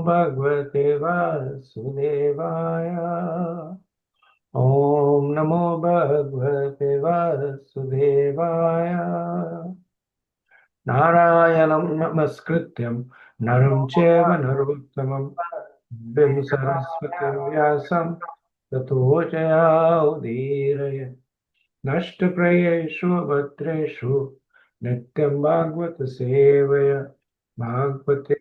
Bhagavate Vasudevaya. Om Namo Bhagavate Vasudevaya. Narayanam Namaskrityam Naram Cheva Narottamam Vim Saraswati Vyasam Tato Jaya Udiraya Nashtaprayeshu Bhatreshu Nityam Bhagavata Sevaya Bhagavate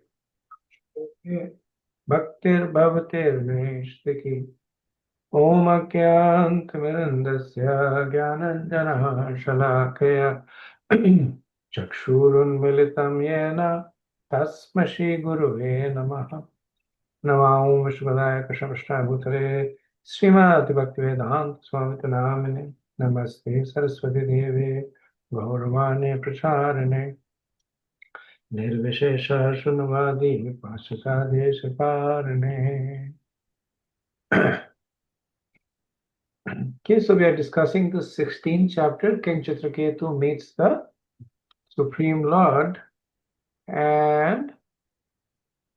Bhaktir Bhavatir Meshtaki Om Akyantamirandasya Gyananjana Shalakaya Chakshurun Militam Yena Tasmashi Guruve Namaha Namo Vishwadaya Krishnapashta Bhutale Srimati Bhaktivedanta Swami Namine Namaste Saraswati Devi Gauravani Pracharine Nirvishesha Shunavadi Pashakade Shakarane. Okay, so we are discussing the 16th chapter. King Chitraketu meets the Supreme Lord, and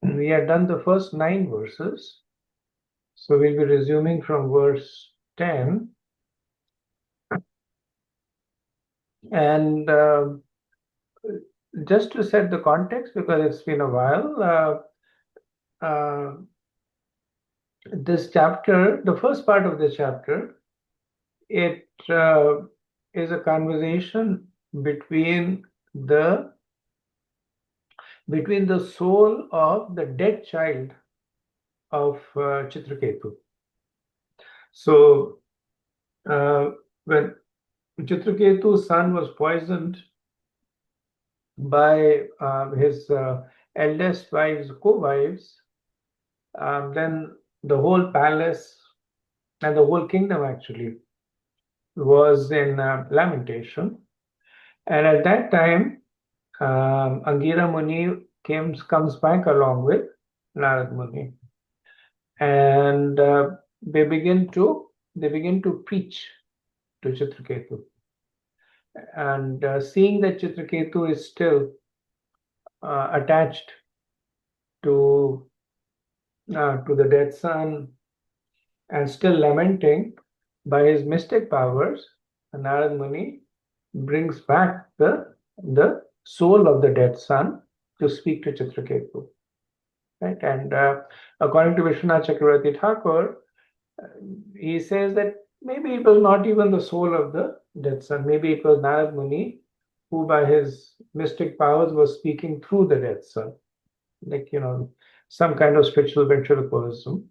we have done the first 9 verses. So we'll be resuming from verse 10. And just to set the context, because it's been a while, this chapter, the first part of the chapter, it is a conversation between the soul of the dead child of Chitraketu. So when Chitraketu's son was poisoned by his eldest wives, co-wives, then the whole palace and the whole kingdom actually was in lamentation. And at that time, Angira Muni comes back along with Narad Muni, and they begin to preach to Chitraketu. And seeing that Chitraketu is still attached to the dead son and still lamenting, by his mystic powers, Narad Muni brings back the soul of the dead son to speak to Chitraketu. Right? And according to Vishwanath Chakravarti Thakur, he says that maybe it was not even the soul of the dead son. Maybe it was Narad Muni who, by his mystic powers, was speaking through the dead son, like, some kind of spiritual ventriloquism.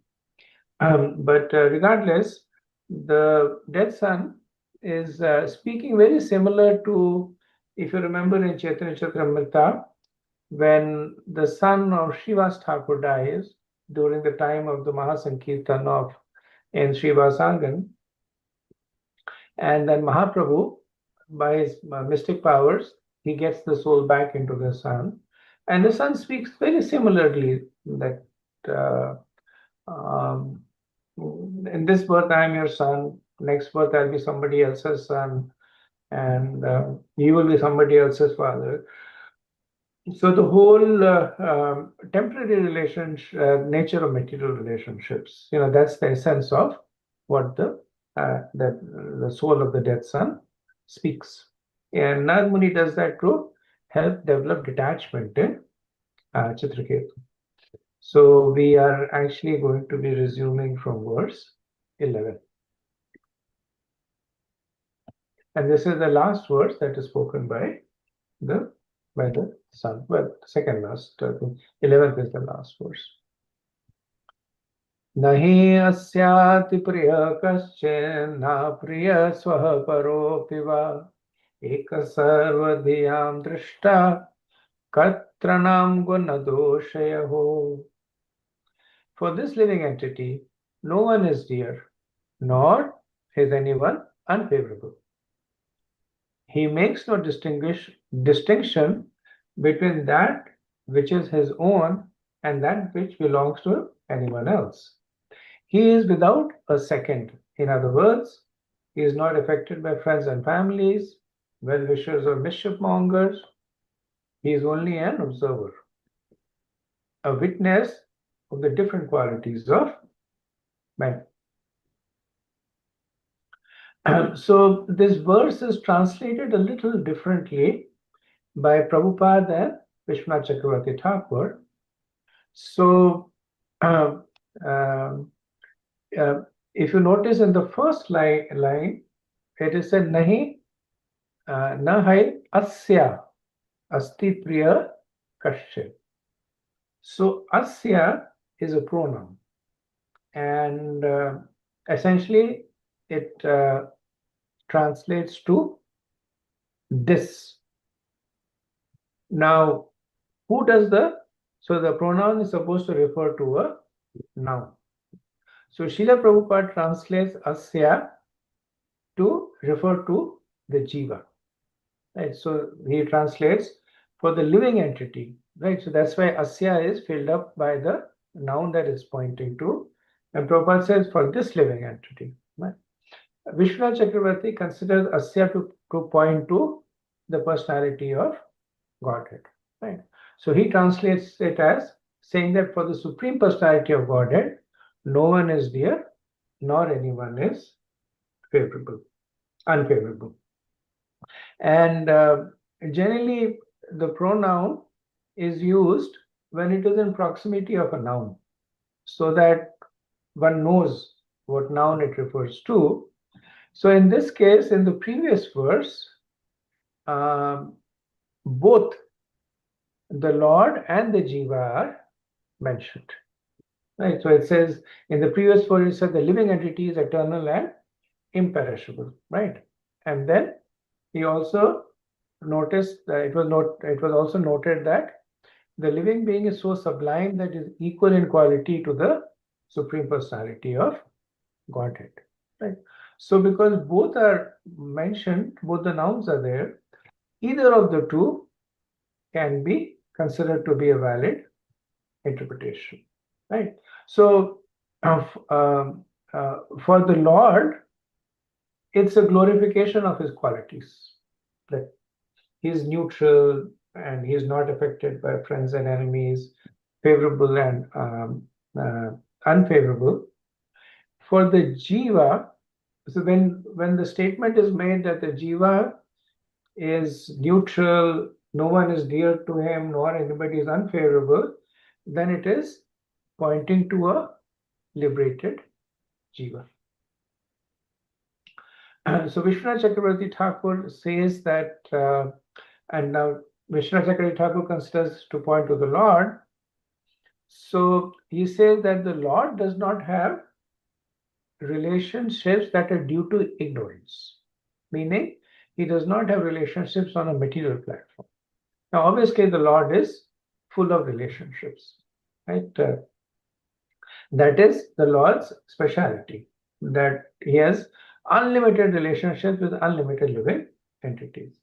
But regardless, the dead son is speaking very similar to, if you remember in Chaitanya Charitamrita, when the son of Srivas Thakur dies during the time of the Mahasankirtan in Srivasangan, and then Mahaprabhu, by his mystic powers, he gets the soul back into the son, and the son speaks very similarly that in this birth I am your son, next birth I'll be somebody else's son, and you will be somebody else's father. So the whole temporary nature of material relationships, that's the essence of what the soul of the dead son speaks. And Narad Muni does that to help develop detachment in Chitraketu. So we are actually going to be resuming from verse 11. And this is the last verse that is spoken by the son. Well, second last, 11th is the last verse. Nahi asyati priya kaschena priya swaha paropi va eka sarvadhyam drishta katranam gunadoshayaho. For this living entity, no one is dear, nor is anyone unfavorable. He makes no distinction between that which is his own and that which belongs to anyone else. He is without a second. In other words, he is not affected by friends and families, well-wishers or mischief mongers. He is only an observer, a witness of the different qualities of men. So this verse is translated a little differently by Prabhupada and Vishwanath Chakravarti Thakur. So uh, um, uh, if you notice in the first line it is said nahi na hai asya asti priya kashya. So asya is a pronoun, and essentially it translates to this. Now, who does so the pronoun is supposed to refer to a noun. So Srila Prabhupada translates asya to refer to the jiva. Right? So he translates for the living entity. Right? So that's why asya is filled up by the noun that is pointing to. And Prabhupada says for this living entity. Right? Vishwanath Chakravarti considers asya to point to the personality of Godhead. Right? So he translates it as saying that for the Supreme Personality of Godhead, no one is dear, nor anyone is unfavorable. And generally, the pronoun is used when it is in proximity of a noun, so that one knows what noun it refers to. So in this case, in the previous verse, both the Lord and the Jiva are mentioned. Right. So it says in the previous verse, it said the living entity is eternal and imperishable. Right. And then he also noticed that it was also noted that the living being is so sublime that is equal in quality to the Supreme Personality of Godhead. Right. So because both are mentioned, both the nouns are there, either of the two can be considered to be a valid interpretation. Right. So for the Lord, it's a glorification of his qualities. That he's neutral and he's not affected by friends and enemies, favorable and unfavorable. For the jiva, so when the statement is made that the jiva is neutral, no one is dear to him, nor anybody is unfavorable, then it is pointing to a liberated jiva. So Vishwanath Chakravarti Thakur says that, and now Vishwanath Chakravarti Thakur considers to point to the Lord. So he says that the Lord does not have relationships that are due to ignorance, meaning he does not have relationships on a material platform. Now, obviously, the Lord is full of relationships, right? That is the Lord's speciality, that he has unlimited relationships with unlimited living entities.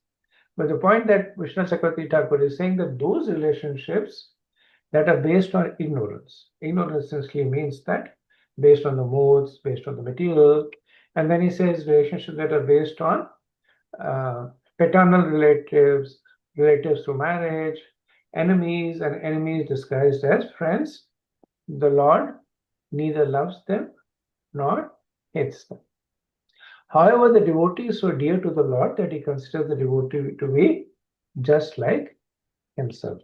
But the point that Vishnu Chakravarti Thakur is saying that those relationships that are based on ignorance essentially means that based on the modes, based on the material, and then he says relationships that are based on paternal relatives, relatives through marriage, enemies, and enemies disguised as friends. The Lord neither loves them nor hates them. However, the devotee is so dear to the Lord that he considers the devotee to be just like himself.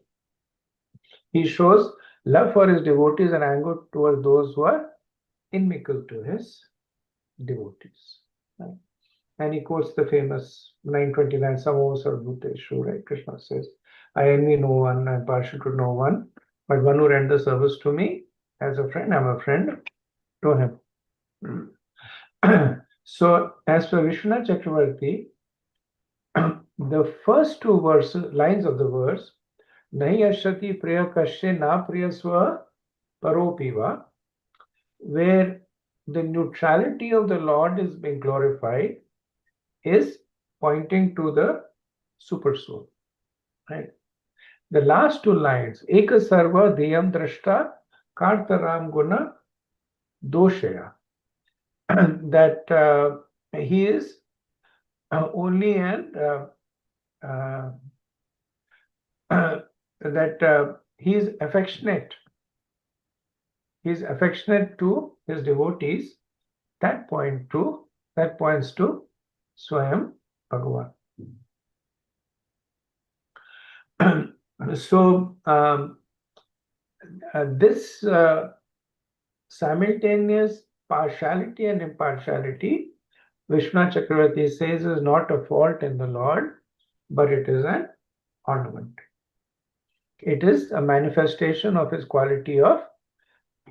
He shows love for his devotees and anger towards those who are inimical to his devotees. Right? And he quotes the famous 929 Samosar Bhuteshu, right? Krishna says, I envy no one, I'm partial to no one, but one who renders service to me as a friend, I'm a friend to him. So, as per Vishwanath Chakravarti, the first two lines of the verse, Nahi ashati priya kashya na priya swa paropiva, where the neutrality of the Lord is being glorified, is pointing to the super soul. Right? The last two lines, Eka sarva dhyam drashta kartaram guna doshaya, that he is only and that he is affectionate He's affectionate to his devotees. That points to Swayam Bhagavan. So this simultaneous partiality and impartiality, Vishnu Chakravarti says, is not a fault in the Lord, but it is an ornament. It is a manifestation of his quality of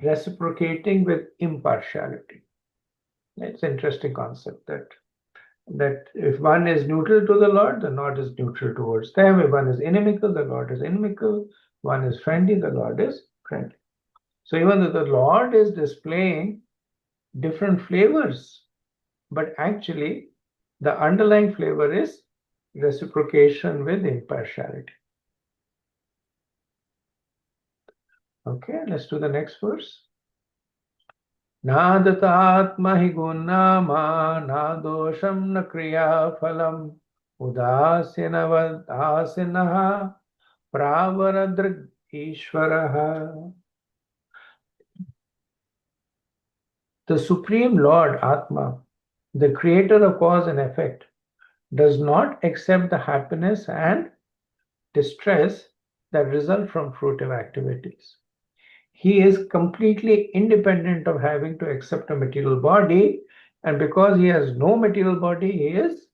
reciprocating with impartiality. It's an interesting concept that if one is neutral to the Lord, the Lord is neutral towards them. If one is inimical, the Lord is inimical. One is friendly, the Lord is friendly. So even though the Lord is displaying different flavors, but actually the underlying flavor is reciprocation with impartiality. Okay, let's do the next verse. नादतात्म हि गुणामा ना दोषं न क्रियाफलम् उदासीनवदासीनः प्रावरदृग् ईश्वरः. The Supreme Lord, Atma, the creator of cause and effect, does not accept the happiness and distress that result from fruitive activities. He is completely independent of having to accept a material body, and because he has no material body, he is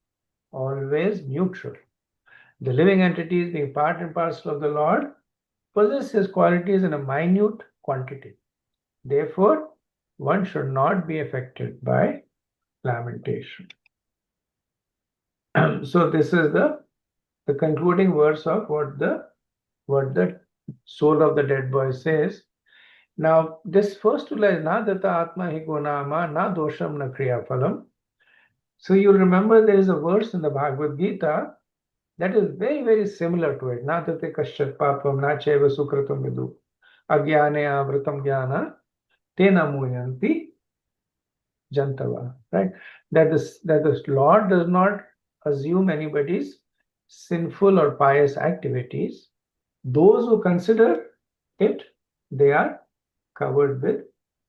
always neutral. The living entities, being part and parcel of the Lord, possess his qualities in a minute quantity. Therefore, one should not be affected by lamentation. So this is the concluding verse of what the soul of the dead boy says. Now, this first two lines, na data atma hi gunama, na dosham na kriya phalam. So you remember there is a verse in the Bhagavad Gita that is very, very similar to it. Na tate kasyat papam, na cheva sukratam vidu, agyane avratam jnana, tena muyanti jantava. Right? That the Lord does not assume anybody's sinful or pious activities. Those who consider it, they are covered with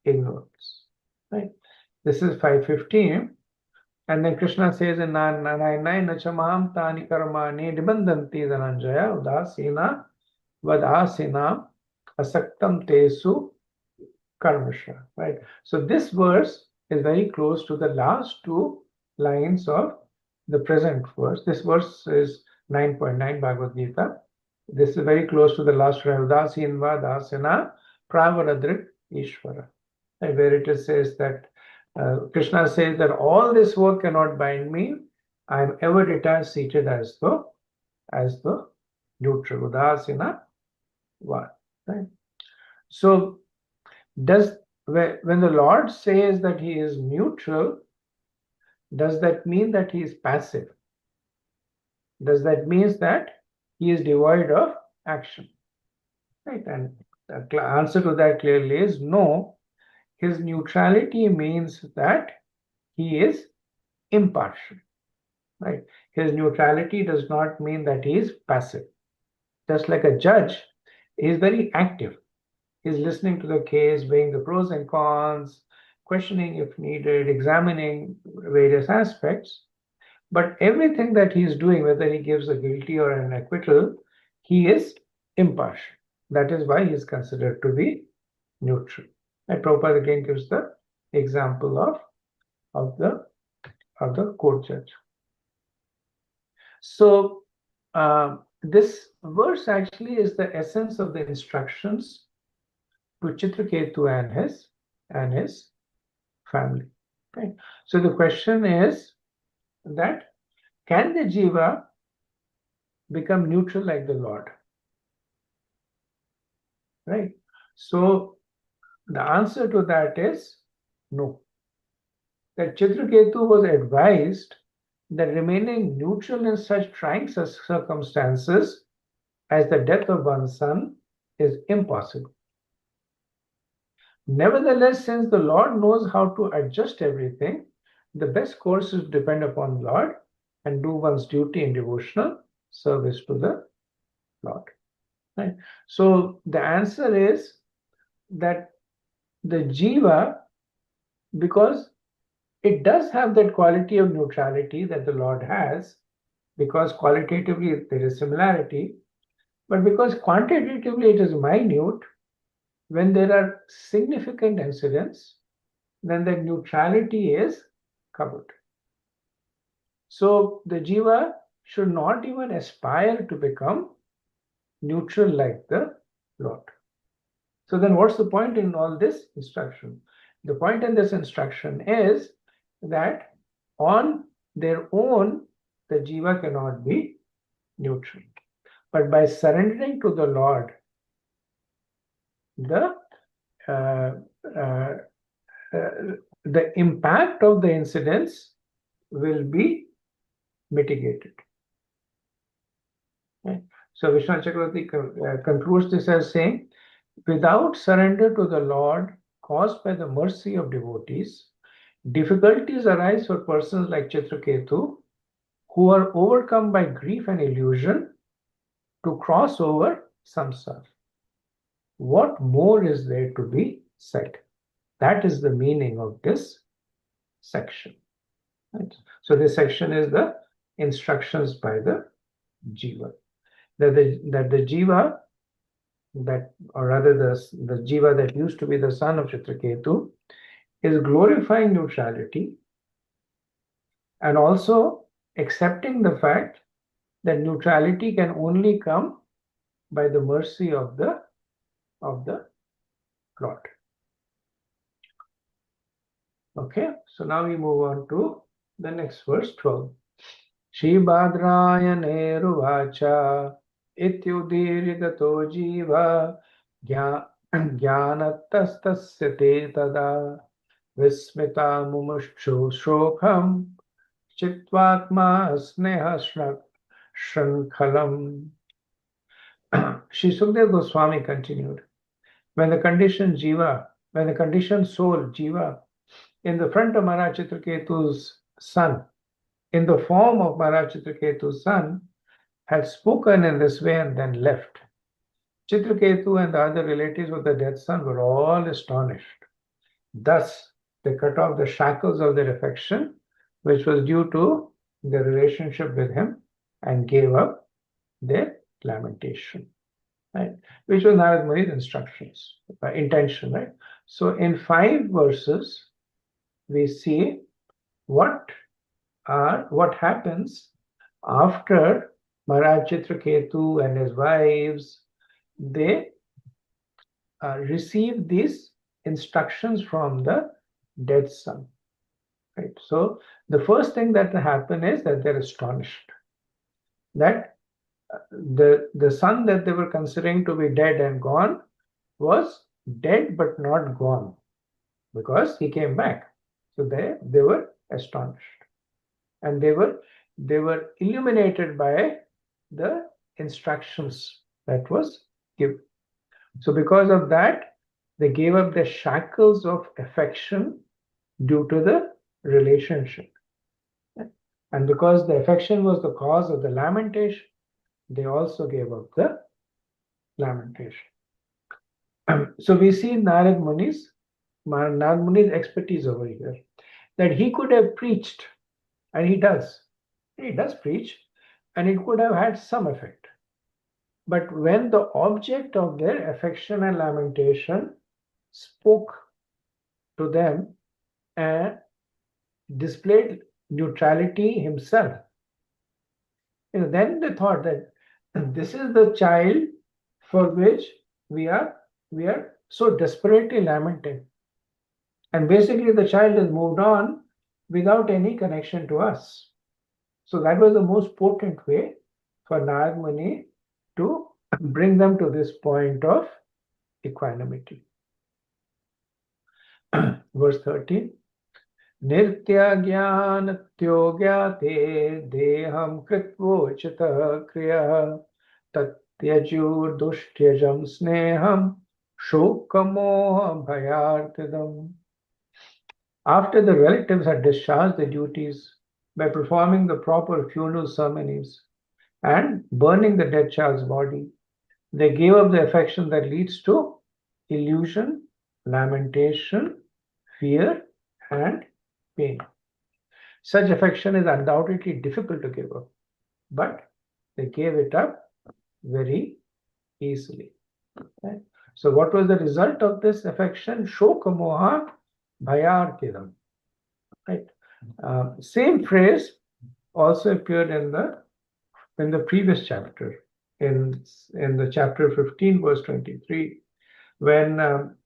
ignorance. Right? This is 515. And then Krishna says in 999, Nachamam tani karmani nibandanti dhananjaya udasina vadasina asaktam tesu karmasha. Right? So this verse is very close to the last two lines of the present verse. This verse is 9.9 Bhagavad Gita. This is very close to the last line, udasinva dasina pravaradrik ishvara, where it says that Krishna says that all this work cannot bind me. I am ever detached, seated as the neutral udasina one. Right? So when the Lord says that he is neutral, does that mean that he is passive? Does that mean that he is devoid of action? Right? And the answer to that clearly is no. His neutrality means that he is impartial. Right? His neutrality does not mean that he is passive. Just like a judge, he is very active. He's listening to the case, weighing the pros and cons, questioning if needed, examining various aspects. But everything that he is doing, whether he gives a guilty or an acquittal, he is impartial. That is why he is considered to be neutral. And Prabhupada again gives the example of the court judge. So this verse actually is the essence of the instructions to Chitraketu and his family. Okay. So the question is that can the jiva become neutral like the Lord? Right. So the answer to that is no. That Chitraketu was advised that remaining neutral in such trying circumstances as the death of one's son is impossible. Nevertheless, since the Lord knows how to adjust everything, the best course is to depend upon the Lord and do one's duty in devotional service to the Lord. Right? So the answer is that the jiva, because it does have that quality of neutrality that the Lord has, because qualitatively there is similarity, but because quantitatively it is minute, when there are significant incidents, then the neutrality is covered. So the jiva should not even aspire to become neutral like the Lord. So then what's the point in all this instruction? The point in this instruction is that on their own, the jiva cannot be neutral. But by surrendering to the Lord, the uh, uh, the impact of the incidents will be mitigated. Okay? So Vishwanath Chakravarti concludes this as saying, without surrender to the Lord caused by the mercy of devotees, difficulties arise for persons like Chitraketu who are overcome by grief and illusion to cross over samsara. What more is there to be said? That is the meaning of this section. Right? So this section is the instructions by the jiva. That the jiva, that or rather the jiva that used to be the son of Chitraketu, is glorifying neutrality and also accepting the fact that neutrality can only come by the mercy of the Lord. Okay, so now we move on to the next verse 12. Shri Bhadrayane Ruvacha Ityudirgato Jiva Jnanatastasya te tada Vismita Mumukshu Shokam Chitvatma Sneha Shrankhalam. Shri Sukdev Goswami continued, when the conditioned soul Jiva, in the front of Maharaj Chitraketu's son, in the form of Maharaj Chitraketu's son, had spoken in this way and then left, Chitraketu and the other relatives of the dead son were all astonished. Thus, they cut off the shackles of their affection, which was due to their relationship with him, and gave up their lamentation. Right? Which was Narad Muni's instructions, intention, right? So in 5 verses, we see what happens after Maharaj Chitraketu and his wives, they receive these instructions from the dead son. Right? So the first thing that happen is that they're astonished that the son that they were considering to be dead and gone was dead but not gone, because he came back. So they were astonished, and they were illuminated by the instructions that was given. So because of that, they gave up the shackles of affection due to the relationship. And because the affection was the cause of the lamentation, they also gave up the lamentation. So we see Narad Muni's expertise over here, that he could have preached, and he does preach, and it could have had some effect. But when the object of their affection and lamentation spoke to them and displayed neutrality himself, then they thought that this is the child for which we are so desperately lamenting. And basically the child has moved on without any connection to us. So that was the most potent way for Narad Muni to bring them to this point of equanimity. Verse 13. Nirtya Jnanatyo Gyate Deham Kritvochita Kriya Tatyajur Dushtyajam Sneham Shokamoha Bhayartidam. After the relatives had discharged their duties by performing the proper funeral ceremonies and burning the dead child's body, they gave up the affection that leads to illusion lamentation, fear, and pain. Such affection is undoubtedly difficult to give up, but they gave it up very easily. Right? So, what was the result of this affection? Shoka moha bhayarkidam. Right. Same phrase also appeared in the previous chapter, in the chapter 15, verse 23, when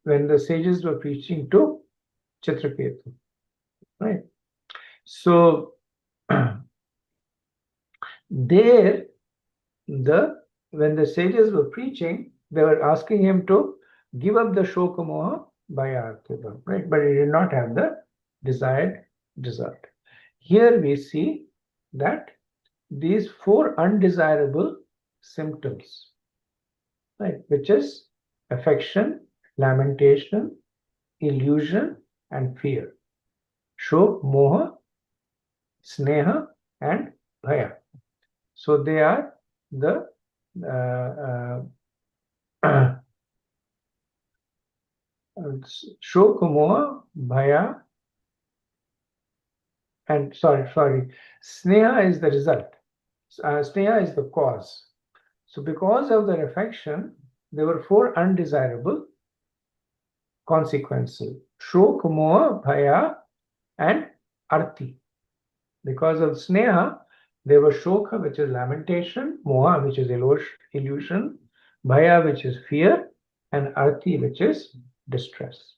the sages were preaching to Chitraketu. Right. So there, the when the sages were preaching, they were asking him to give up the shokamoha by arthiva, right? But he did not have the desired result. Here we see that these four undesirable symptoms, right, which is affection, lamentation, illusion, and fear. Shok, moha, sneha, and bhaya. So they are the Shok, moha, bhaya, and sorry, sneha is the result. Sneha is the cause. So because of their affection, there were four undesirable consequences: shok, moha, bhaya, and arti. Because of sneha, there was shoka, which is lamentation, moha, which is illusion, bhaya, which is fear, and arti, which is distress.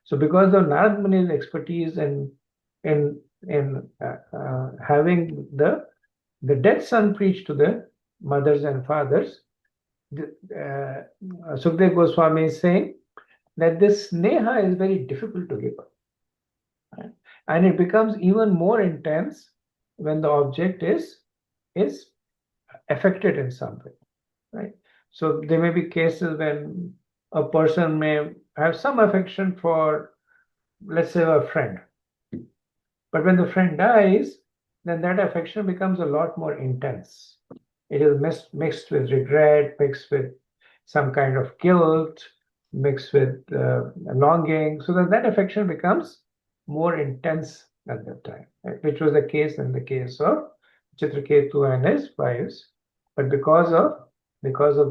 So, because of Narad Muni's expertise in having the dead son preach to the mothers and fathers, Sukdev Goswami is saying that this sneha is very difficult to give up. Right? And it becomes even more intense when the object is affected in some way, right? So there may be cases when a person may have some affection for, let's say, a friend, but when the friend dies, then that affection becomes a lot more intense. It is mixed with regret, mixed with some kind of guilt, mixed with longing, so that affection becomes more intense at that time, right? Which was the case in the case of Chitraketu and his wives. But because of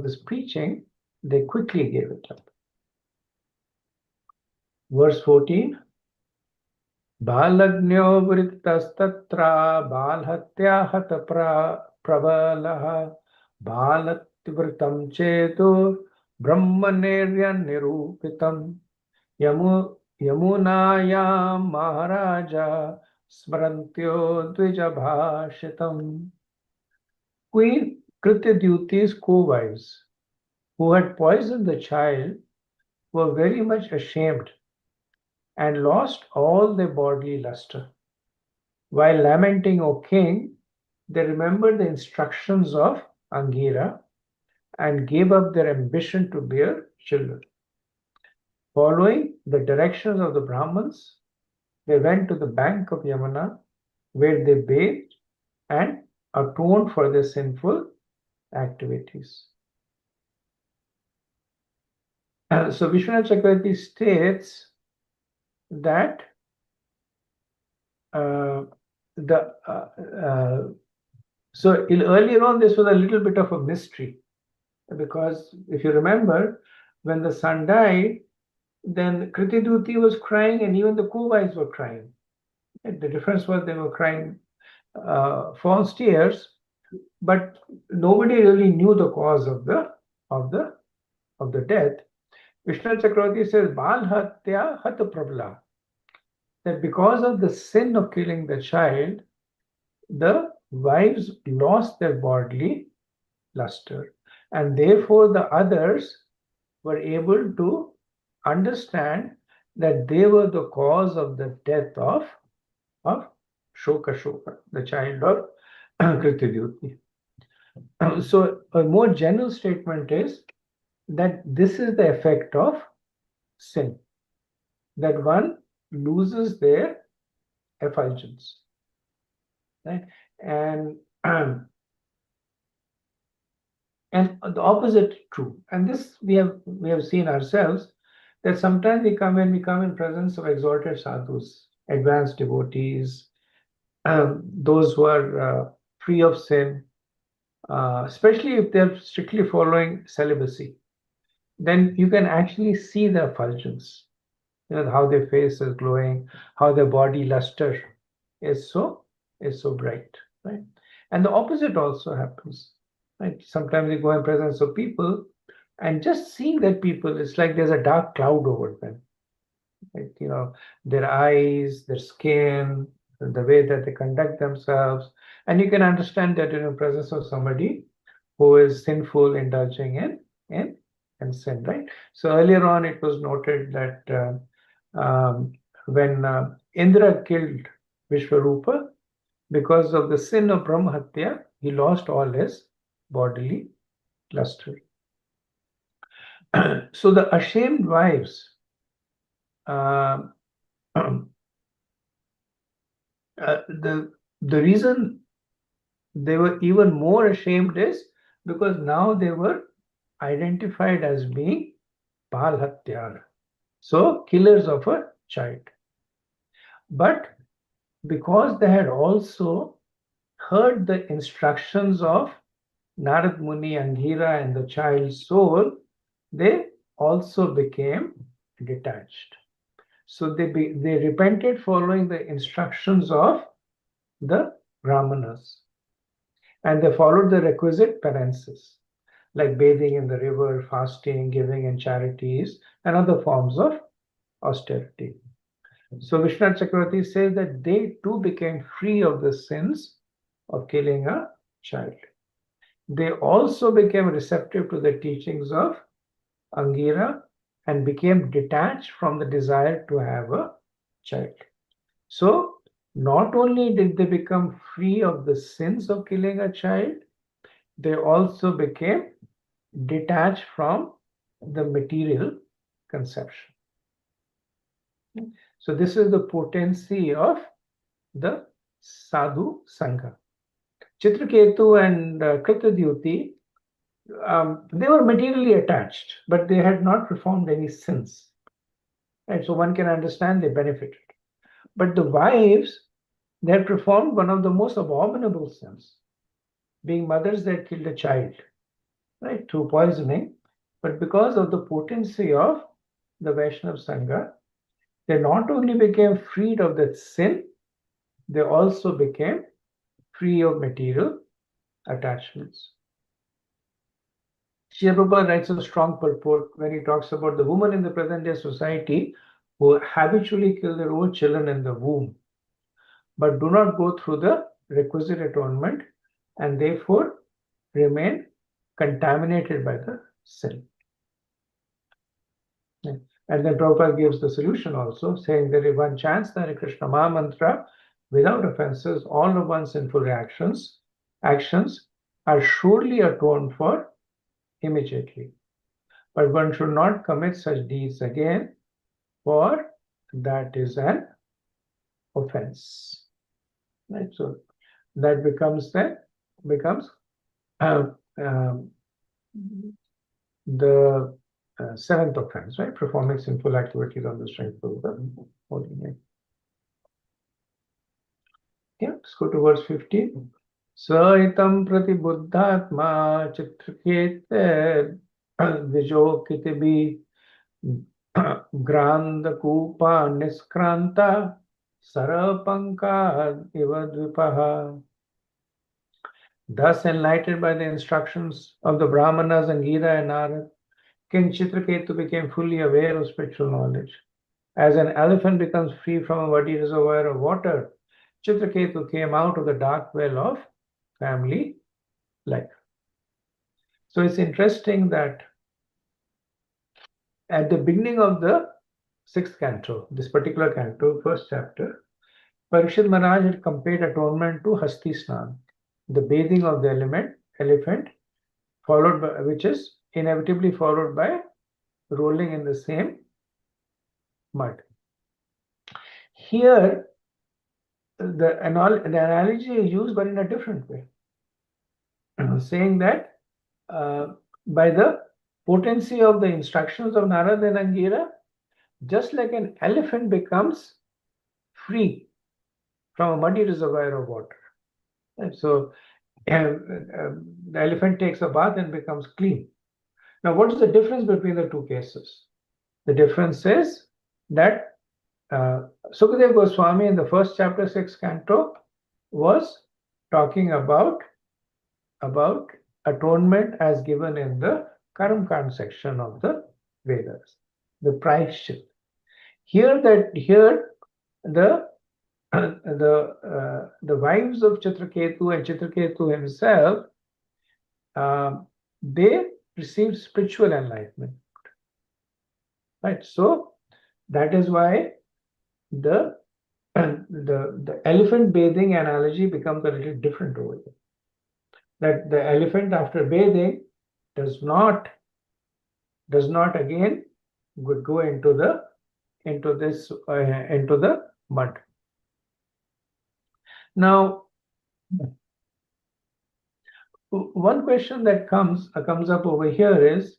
this preaching, they quickly gave it up. Verse 14. बालज्ञो वृत्तस्तत्र बालहत्या हत प्रबलः बालवृतं चेतो ब्रह्मनिर्यनिरूपितं यमुनायां महाराजा स्मरन्त्यो द्विजभाषितम्. Queen Krityadyuti's co-wives, who had poisoned the child, were very much ashamed and lost all their bodily luster. While lamenting, O king, they remembered the instructions of Angira and gave up their ambition to bear children. Following the directions of the Brahmins, they went to the bank of Yamuna, where they bathed and atoned for their sinful activities. So Vishwanath Chakravarti states that so earlier on this was a little bit of a mystery, because if you remember, when the son died, then Krityadyuti was crying and even the co-wives were crying. The difference was they were crying false tears, but nobody really knew the cause of the death. Vishnu Chakravarti says, Bal Hatya Hata Prabla, that because of the sin of killing the child, the wives lost their bodily luster, and therefore the others were able to understand that they were the cause of the death of Shoka, the child of Krityadyuti. So a more general statement is that this is the effect of sin, that one loses their effulgence, right? And the opposite true. And this we have seen ourselves, that sometimes we come in presence of exalted sadhus, advanced devotees, those who are free of sin, especially if they're strictly following celibacy, then you can actually see their effulgence. How their face is glowing, how their body luster is so bright, right? And the opposite also happens, right? Sometimes we go in presence of people, and just seeing that people, it's like there's a dark cloud over them. Like, their eyes, their skin, the way that they conduct themselves. And you can understand that in the presence of somebody who is sinful, indulging in, in sin, right? So earlier on, it was noted that when Indra killed Vishwarupa, because of the sin of Brahmahatya, he lost all his bodily luster. So the ashamed wives, uh, the reason they were even more ashamed is because now they were identified as being Bal Hatyar, so killers of a child. But because they had also heard the instructions of Narad Muni, Angira, and the child's soul, they also became detached. So they repented following the instructions of the Brahmanas, and they followed the requisite penances like bathing in the river, fasting, giving, and charities, and other forms of austerity. So Vishnu Chakravarti says that they too became free of the sins of killing a child. They also became receptive to the teachings of Angira and became detached from the desire to have a child. So not only did they become free of the sins of killing a child, they also became detached from the material conception. So this is the potency of the sadhu sangha. Chitraketu and Kritadyuti, they were materially attached, but they had not performed any sins. Right? So one can understand they benefited. But the wives, they had performed one of the most abominable sins, being mothers that killed a child, right, through poisoning. But because of the potency of the Vaishnava Sangha, they not only became freed of that sin, they also became free of material attachments. Srila Prabhupada writes a strong purport when he talks about the women in the present day society who habitually kill their own children in the womb, but do not go through the requisite atonement and therefore remain contaminated by the sin. And then Prabhupada gives the solution also, saying that if one chants the Hare Krishna Maha Mantra without offenses, all of one's sinful actions are surely atoned for immediately. But one should not commit such deeds again, for that is an offense. Right? So that becomes uh, um, the seventh offense, right? Performing sinful activities on the strength of the holy name. Yeah, let's go to verse 15. Saitam prati buddhatma chitrake vijokitibi granda kupa niskranta sarapanka ivadvipaha. Thus enlightened by the instructions of the Brahmanas and Gita and Narad, King Chitraketu became fully aware of spiritual knowledge. As an elephant becomes free from a muddy reservoir of water, Chitraketu came out of the dark well of family life. So it's interesting that at the beginning of the sixth canto, this particular canto, first chapter, Parikshit Maharaj had compared atonement to Hasti Snan, the bathing of the elephant, followed by, which is inevitably followed by rolling in the same mud. Here, the analogy is used, but in a different way, saying that by the potency of the instructions of Narad and Angira, just like an elephant becomes free from a muddy reservoir of water. And so the elephant takes a bath and becomes clean. Now, what is the difference between the two cases? The difference is that Sukadeva Goswami in the first chapter, 6th canto, was talking about atonement as given in the Karamkand section of the Vedas, the Praishchit. Here the the wives of Chitraketu and Chitraketu himself, they received spiritual enlightenment, right? So that is why the the elephant bathing analogy becomes a little different over here. That the elephant after bathing does not again would go into the into the mud. Now, one question that comes up over here is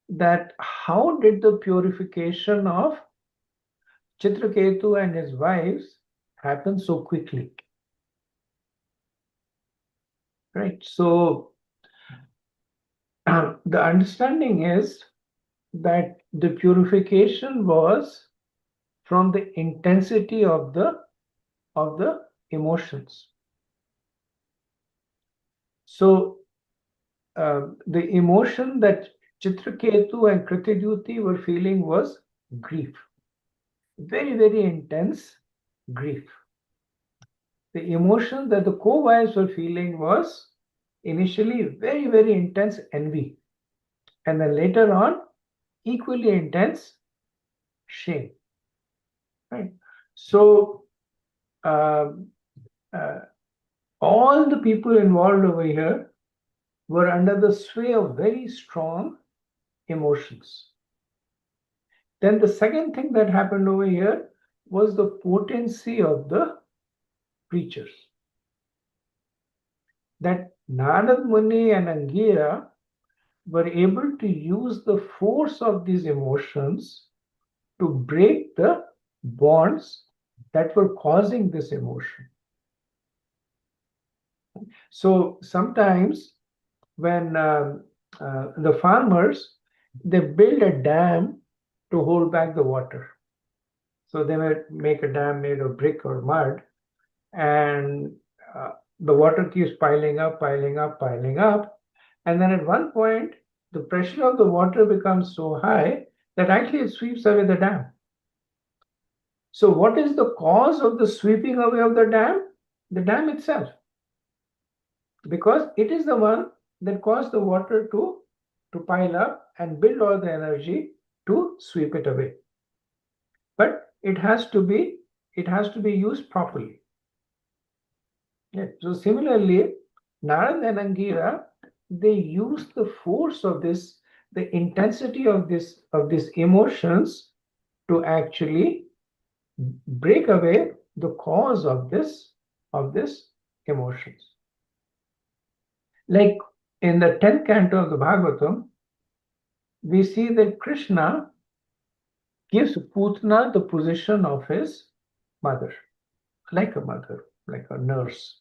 that how did the purification of Chitraketu and his wives happen so quickly? Right. So the understanding is that the purification was from the intensity of the emotions. So the emotion that Chitraketu and Kritidyuti were feeling was grief, very, very intense grief. The emotion that the co-wives were feeling was initially very, very intense envy, and then later on, equally intense shame. Right. So all the people involved over here were under the sway of very strong emotions. Then the second thing that happened over here was the potency of the preachers. That Narad Muni and Angira were able to use the force of these emotions to break the bonds that were causing this emotion. So sometimes when the farmers, they build a dam to hold back the water. So they might make a dam made of brick or mud, and the water keeps piling up, piling up, piling up. And then at one point, the pressure of the water becomes so high that actually it sweeps away the dam. So what is the cause of the sweeping away of the dam? The dam itself. Because it is the one that caused the water to pile up and build all the energy to sweep it away. But it has to be used properly. Yeah. So similarly, Narad and Angira, they use the force of this, the intensity of these emotions to actually break away the cause of this emotions. Like in the 10th canto of the Bhagavatam, we see that Krishna gives Putana the position of his mother, like a mother, like a nurse.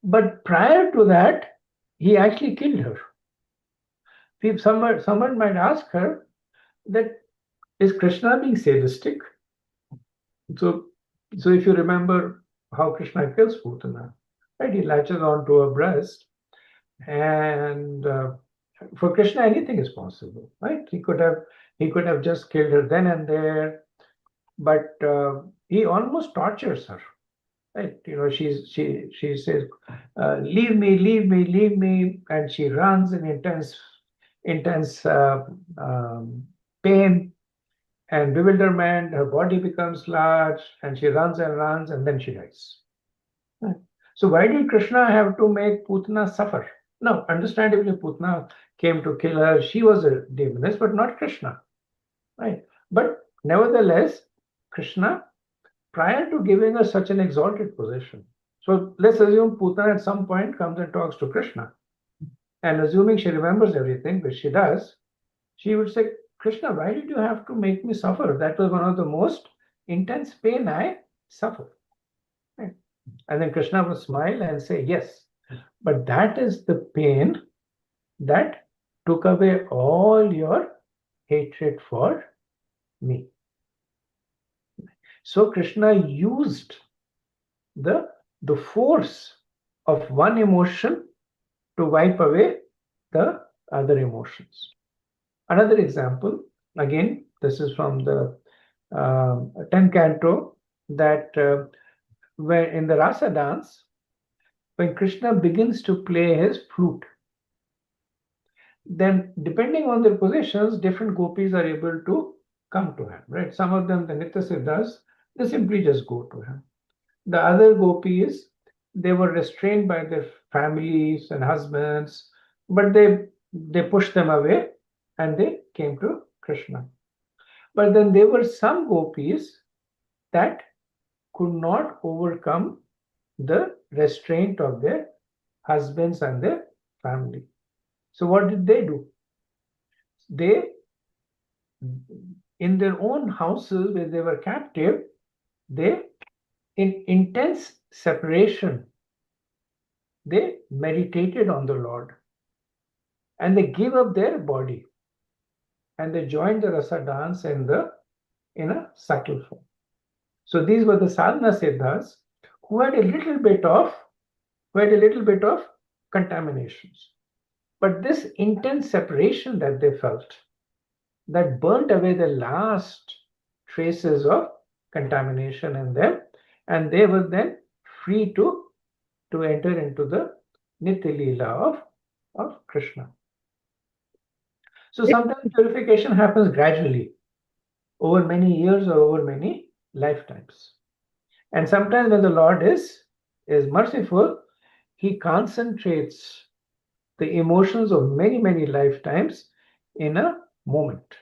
But prior to that, he actually killed her. Someone might ask her that, is Krishna being sadistic? So if you remember how Krishna kills Putana, right? He latches onto her breast, and for Krishna, anything is possible, right? He could have just killed her then and there, but he almost tortures her, right? You know, she says, "Leave me, leave me, leave me," and she runs in intense pain and bewilderment. Her body becomes large, and she runs, and then she dies. Right. So why did Krishna have to make Putana suffer? No, understandably, Putana came to kill her. She was a demoness, but not Krishna, right? But nevertheless, Krishna, prior to giving her such an exalted position, so let's assume Putana at some point comes and talks to Krishna, and assuming she remembers everything, which she does, she would say, Krishna, why did you have to make me suffer? That was one of the most intense pain I suffered. Right? And then Krishna would smile and say, yes, but that is the pain that took away all your hatred for me. So Krishna used the, the force of one emotion to wipe away the other emotions. Another example, again, this is from the 10th canto, that where in the rasa dance, when Krishna begins to play his flute, then depending on their positions, different gopis are able to come to him, right? Some of them, the Nitya Siddhas, they simply just go to him. The other gopis, they were restrained by their families and husbands, but they pushed them away and they came to Krishna. But then there were some gopis that could not overcome the restraint of their husbands and their family. So what did they do? They, in their own houses where they were captive, they, in intense separation, they meditated on the Lord and they gave up their body and they joined the rasa dance in a subtle form. So these were the sadhana siddhas who had a little bit of contaminations. But this intense separation that they felt, that burnt away the last traces of contamination in them, and they were then free to enter into the Nitya Leela of Krishna. So sometimes purification happens gradually, over many years or over many lifetimes. And sometimes when the Lord is merciful, he concentrates the emotions of many, many lifetimes in a moment.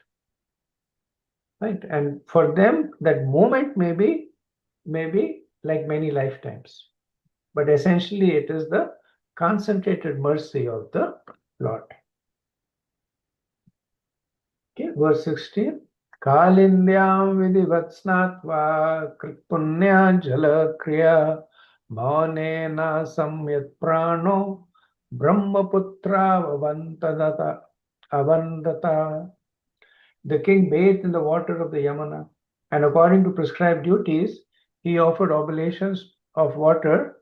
Right? And for them, that moment may be like many lifetimes. But essentially, it is the concentrated mercy of the Lord. Okay, verse 16. Kalindyam vidhivatsnatva kritpunya jala kriya maunena samyat prano brahmaputra avandata. The king bathed in the water of the Yamuna, and according to prescribed duties, he offered oblations of water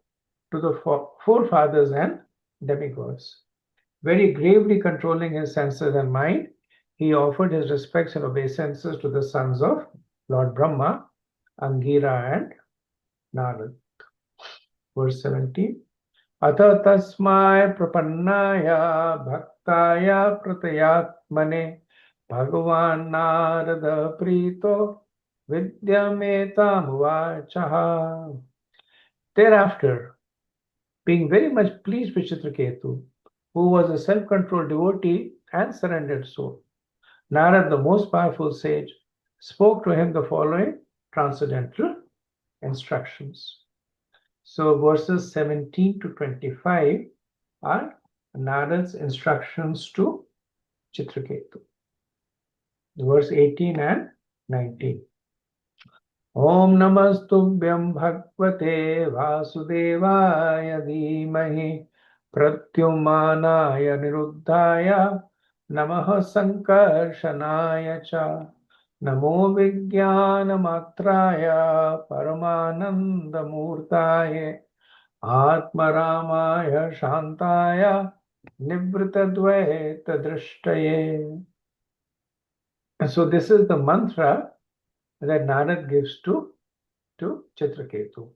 to the forefathers and demigods. Very gravely controlling his senses and mind, he offered his respects and obeisances to the sons of Lord Brahma, Angira and Narad. Verse 17. Atha tasmai prapannaya bhaktaya pratayatmane Bhagavan Narada Prito Vidyametam. Thereafter, being very much pleased with Chitraketu, who was a self-controlled devotee and surrendered soul, Narad, the most powerful sage, spoke to him the following transcendental instructions. So verses 17 to 25 are Narad's instructions to Chitraketu. Verse 18 and 19. Om Namastubhyam Bhagavate Vasudevaya Dhimahi Pratyumanaya Niruddhaya Namaha Sankarshanaya Cha Namo Vijnanamatraya Paramanandamurtaye Atmaramaya Shantaya Nivritadvaita Drishtaye. So this is the mantra that Narad gives to Chitraketu.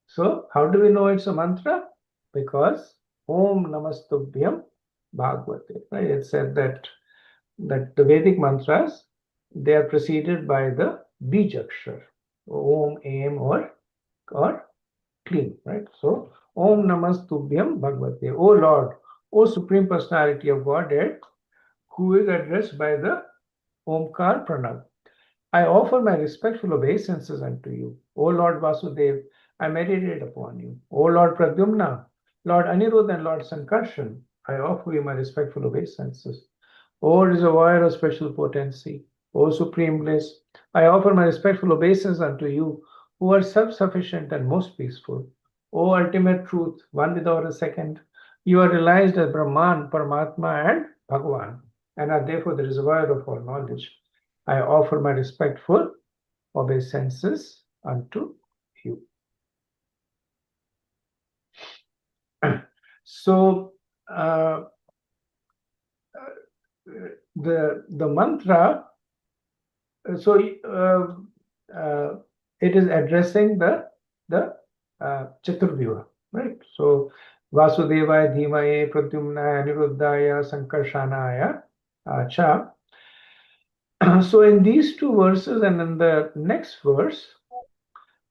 So how do we know it's a mantra? Because Om Namastubhyam Bhagavate. Right? It said that the Vedic mantras, they are preceded by the Bijakshar, Om, Aim, or Clean. Right? So Om Namastubhyam Bhagavate. O Lord, O Supreme Personality of Godhead, who is addressed by the Omkar Pranav. I offer my respectful obeisances unto you. O Lord Vasudev, I meditate upon you. O Lord Pradyumna, Lord Anirudh and Lord Sankarshan, I offer you my respectful obeisances. O reservoir of special potency, O supreme bliss, I offer my respectful obeisance unto you, who are self-sufficient and most peaceful. O ultimate truth, one without a second, you are realized as Brahman, Paramatma, and Bhagavan, and are therefore the reservoir of all knowledge. I offer my respectful obeisances unto you. So the mantra, so it is addressing the Chaturvyuha, right? So Vasudevaya Dhimaye Pradyumnaya Niruddhaya Sankarshanaya Cha. So in these two verses and in the next verse,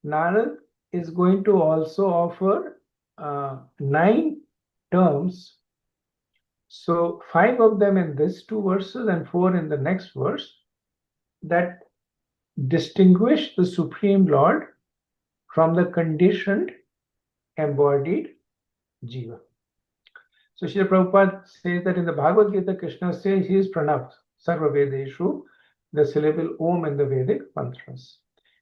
Narad is going to also offer 9 terms. So 5 of them in these 2 verses and 4 in the next verse that distinguish the Supreme Lord from the conditioned embodied Jiva. So Srila Prabhupada says that in the Bhagavad Gita, Krishna says he is Pranav, Sarva Vedeshu, the syllable Om in the Vedic mantras.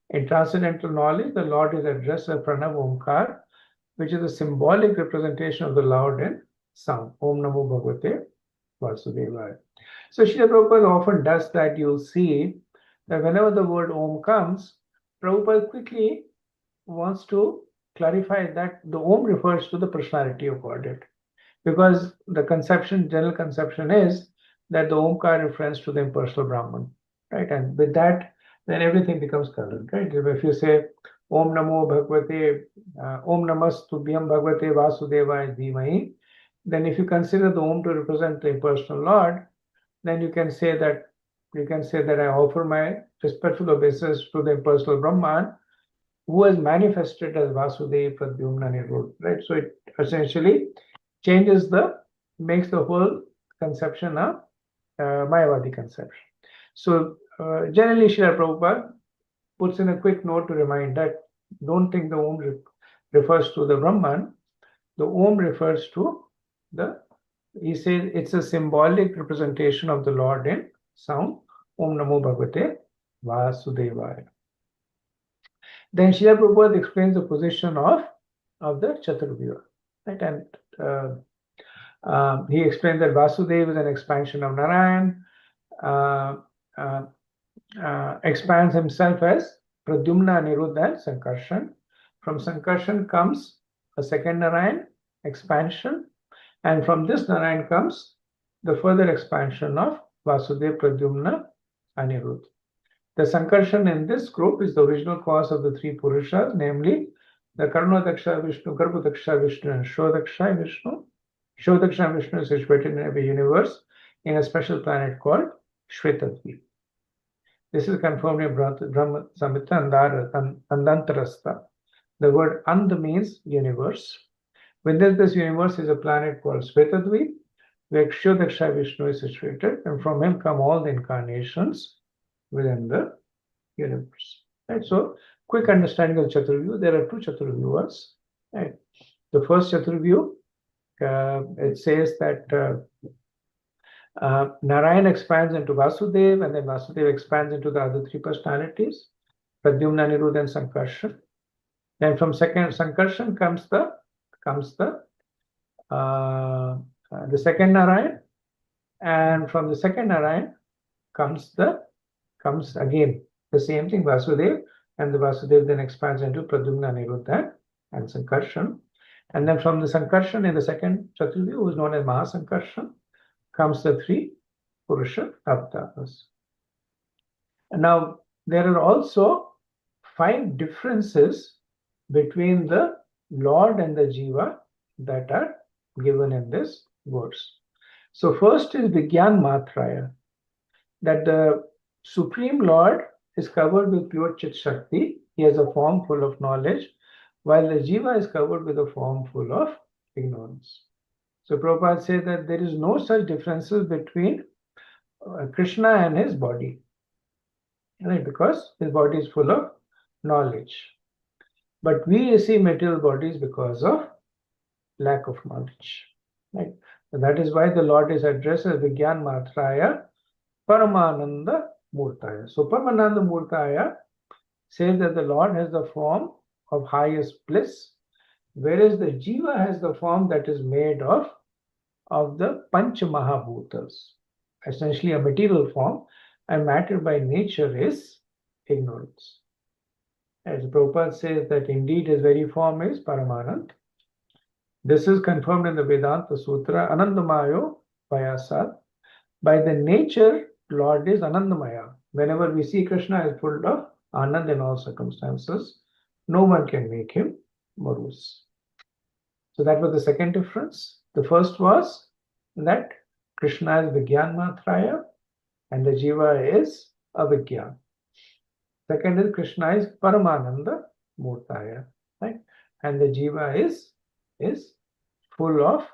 In transcendental knowledge, the Lord is addressed as Pranav Omkar, which is a symbolic representation of the Lord in sound. Om Namo Bhagavate Vasudevaya. So Srila Prabhupada often does that. You'll see that whenever the word Om comes, Prabhupada quickly wants to clarify that the Om refers to the personality of Godhead. Because the conception, general conception is that the Omkar refers to the impersonal Brahman, right? And with that, then everything becomes current, right? If you say Om Namo Bhagavate, Om Namastubhyam Bhagavate Vasudevaya Dhimahi, then if you consider the Om to represent the impersonal Lord, then you can say that I offer my respectful obeisance to the impersonal Brahman, who has manifested as Vasudeva Pradyumna Nirodha, right? So it essentially makes the whole conception a Mayavadi conception. So generally, Srila Prabhupada puts in a quick note to remind that don't think the Om refers to the Brahman. The Om refers to he says it's a symbolic representation of the Lord in sound. Om Namo Bhagavate Vasudevaya. Then Srila Prabhupada explains the position of the Chaturvyuha, right? And he explained that Vasudeva is an expansion of Narayan, expands himself as Pradyumna, Niruddha, and Sankarshan. From Sankarshan comes a second Narayan, expansion, and from this Narayan comes the further expansion of Vasudeva, Pradyumna, and Niruddha. The Sankarshan in this group is the original cause of the 3 Purushas, namely the Karunadaksha Vishnu, Garbhodaksha Vishnu, and Shodaksha Vishnu. Shodaksha Vishnu is situated in every universe in a special planet called Shvetadvi. This is confirmed in Brahma Samhita Andantarastha. The word And means universe. Within this universe is a planet called Shvetadvi, where Shodaksha Vishnu is situated, and from him come all the incarnations within the universe. Right? So, quick understanding of Chaturvyu. There are 2 Chaturvyuhas. Right? The first Chaturvyu, it says that Narayan expands into Vasudeva, and then Vasudeva expands into the other 3 personalities, Pradyumna, Niruddha, and Sankarshan. Then from second Sankarshan comes the second Narayan, and from the second Narayan comes again the same thing, Vasudeva, and the Vasudeva then expands into Pradyumna, Niruddha, and Sankarshan. And then from the Sankarshan in the second Chaturvyu, who is known as Mahasankarshan, comes the 3 Purusha avatars. And now there are also 5 differences between the Lord and the Jiva that are given in this verse. So first is Vigyan Matraya, that the Supreme Lord is covered with pure Chit Shakti. He has a form full of knowledge, while the Jiva is covered with a form full of ignorance. So Prabhupada says that there is no such differences between Krishna and his body, right? Because his body is full of knowledge. But we receive material bodies because of lack of knowledge, right? And that is why the Lord is addressed as Vigyan Matraya Paramananda Murtaya. So Paramananda Murtaya says that the Lord has the form of highest bliss, whereas the Jiva has the form that is made of the Panch Mahabhutas, essentially a material form, and matter by nature is ignorance. As Prabhupada says that indeed his very form is Paramanand. This is confirmed in the Vedanta Sutra, Anandamayo Vayasat. By the nature, Lord is Anandamaya. Whenever we see Krishna is full of Anand in all circumstances, no one can make him morose. So that was the second difference. The first was that Krishna is Vigyan Matraya and the Jiva is Avigyan. Second is Krishna is Paramananda Murtaya, right? And the Jiva is full of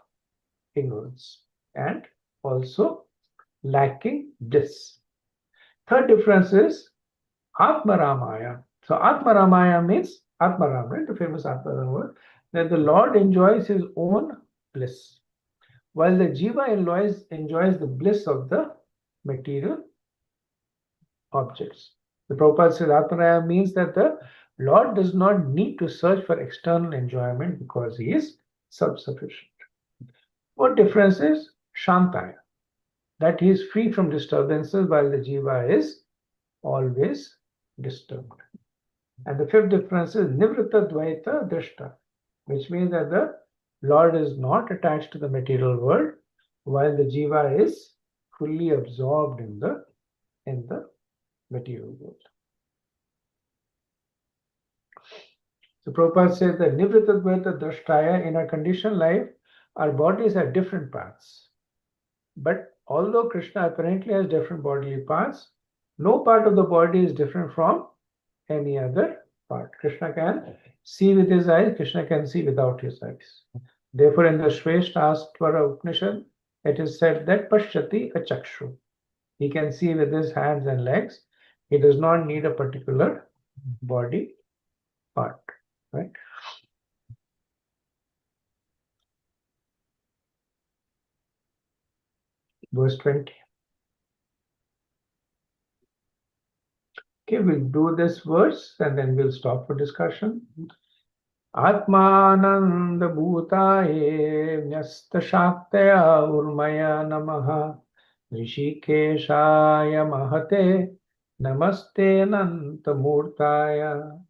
ignorance and also lacking bliss. Third difference is Atma Ramaya. So Atma Ramaya means Atma Ram, right? The famous Atma Ram word, that the Lord enjoys his own bliss, while the Jiva enjoys the bliss of the material objects. The Prabhupada says Atmaraya means that the Lord does not need to search for external enjoyment because he is self-sufficient. What difference is Shantaya? That he is free from disturbances while the Jiva is always disturbed. And the fifth difference is Nivritta Dvaita Drishta, which means that the Lord is not attached to the material world while the Jiva is fully absorbed in the material world. So Prabhupada says that Nivritta Dvaita Drashtaya, in our conditioned life, our bodies have different paths. But although Krishna apparently has different bodily parts, no part of the body is different from any other part. Krishna can see with his eyes, Krishna can see without his eyes. Therefore, in the Shrestha Upanishad, it is said that Pashyati Achakshu. He can see with his hands and legs. He does not need a particular body part, right? Verse 20. Okay, we'll do this verse and then we'll stop for discussion. Atmananda Bhutaye Nyasta Shaktaya Urmaya Namaha Rishikeshaya Mahate Namaste Nantamurtaya.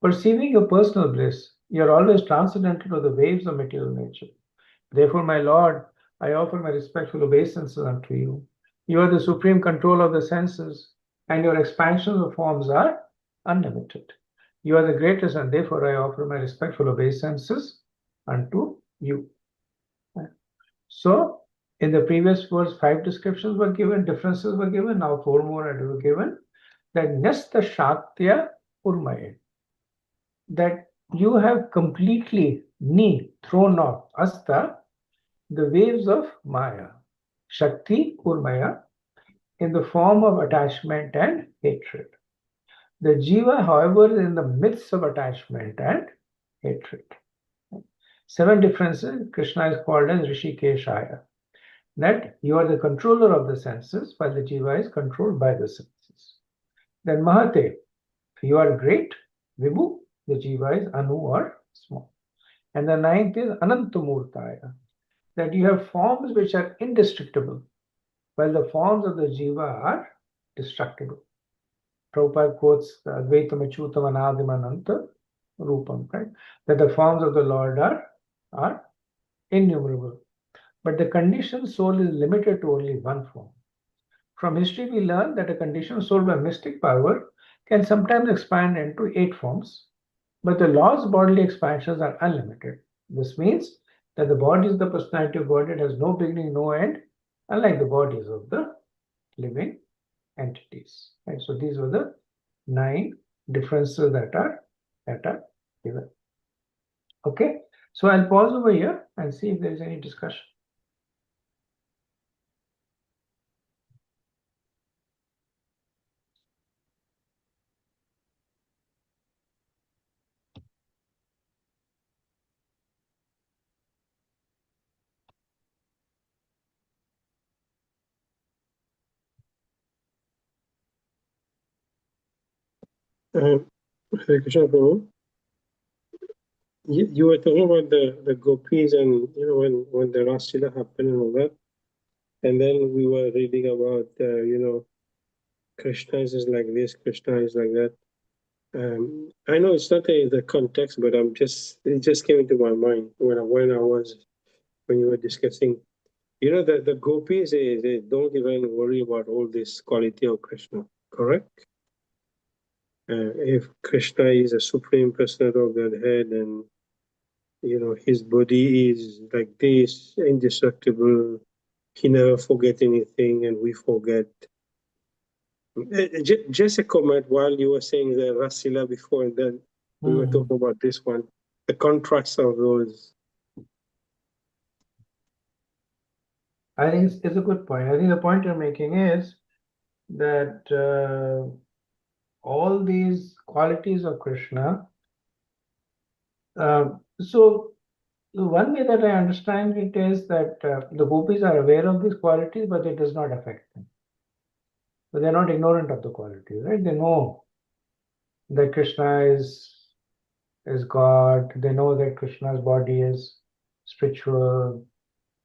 Perceiving your personal bliss, you are always transcendental to the waves of material nature. Therefore, my Lord, I offer my respectful obeisances unto you. You are the supreme control of the senses, and your expansions of forms are unlimited. You are the greatest, and therefore I offer my respectful obeisances unto you. So, in the previous verse, 5 descriptions were given, differences were given, now 4 more are given. That Nyasta Shaktya Urmaya, that you have completely thrown off, Asta, the waves of Maya, Shakti Urmaya, in the form of attachment and hatred. The Jiva, however, is in the midst of attachment and hatred. 7 differences, Krishna is called as Rishikeshaya. That you are the controller of the senses, while the Jiva is controlled by the senses. Then Mahate, you are great. Vibhu, the Jiva is Anu or small. And the 9th is Anantamurtaya, that you have forms which are indestructible, while the forms of the Jiva are destructible. Prabhupada quotes Advaitam Achyutam Anadim Ananta Rupam, right? That the forms of the Lord are innumerable. But the conditioned soul is limited to only one form. From history, we learn that a conditioned soul by mystic power can sometimes expand into 8 forms, but the Lord's bodily expansions are unlimited. This means that the body is the personality of God, it has no beginning, no end, unlike the bodies of the living entities. Right? So these were the 9 differences that are given. Okay, so I'll pause over here and see if there is any discussion. Uh, Hare Krishna, Prabhu. You were talking about the gopis and when the Rasila happened and all that, and then we were reading about Krishna is like this, Krishna is like that. I know it's not the context, but it just came into my mind when you were discussing. You know that the gopis they don't even worry about all this quality of Krishna, correct? If Krishna is a supreme personality of Godhead and his body is like this, indestructible, he never forget anything and we forget. Just a comment while you were saying the Rasila before, and then we were Mhm. talking about this one. The contrast of those. I think it's a good point. I think the point you're making is that all these qualities of Krishna. So the one way that I understand it is that the gopis are aware of these qualities, but it does not affect them. So they're not ignorant of the qualities, right? They know that Krishna is God. They know that Krishna's body is spiritual.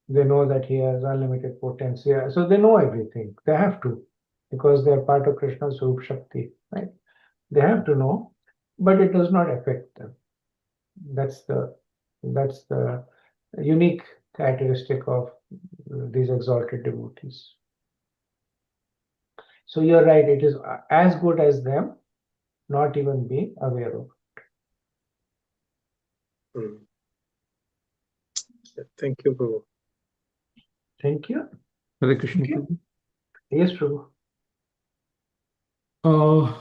They know that he has unlimited potency. Yeah, so they know everything. They have to, because they're part of Krishna's Swarup Shakti, right? They have to know, but it does not affect them. That's the that's the unique characteristic of these exalted devotees. So you're right, it is as good as them not even being aware of. Mm. Thank you, Prabhu. Thank you. Hare Krishna Okay. Prabhu. Yes, Prabhu. Uh,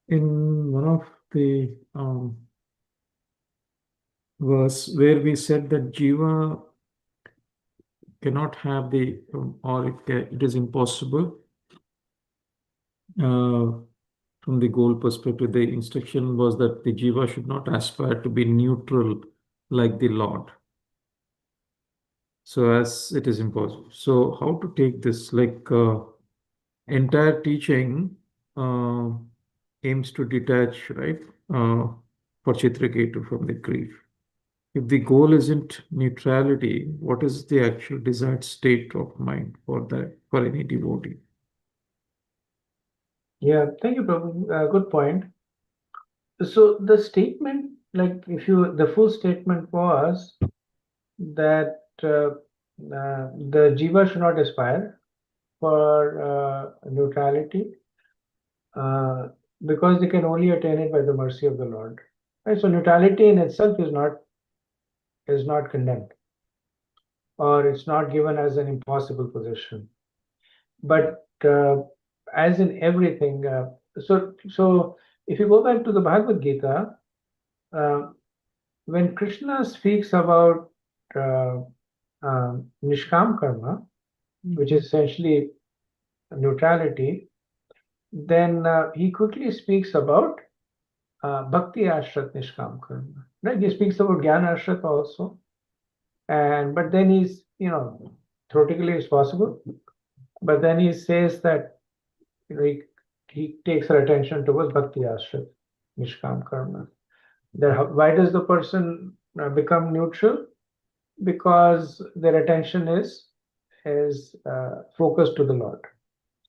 in one of the verse where we said that Jiva cannot have the or it is impossible uh, from the goal perspective, the instruction was that the Jiva should not aspire to be neutral like the Lord. So as it is impossible. So how to take this? Like entire teaching uh, aims to detach, right, uh, for Chitraketu from the grief. If the goal isn't neutrality, what is the actual desired state of mind for that for any devotee? Yeah, thank you, Prabhu. Good point. So the statement, like if you, the full statement was that the jiva should not aspire for neutrality uh, because they can only attain it by the mercy of the Lord. Right? So neutrality in itself is not condemned, or it's not given as an impossible position. But as in everything, so if you go back to the Bhagavad Gita, uh, when Krishna speaks about uh, Nishkam karma, which is essentially neutrality, then he quickly speaks about Bhakti Ashrat Nishkam karma. Right? He speaks about Jnana Ashrat also, and but then he's theoretically it's possible, but then he says that he takes our attention towards Bhakti Ashrat Nishkam karma. Why does the person become neutral? Because their attention is focused to the Lord.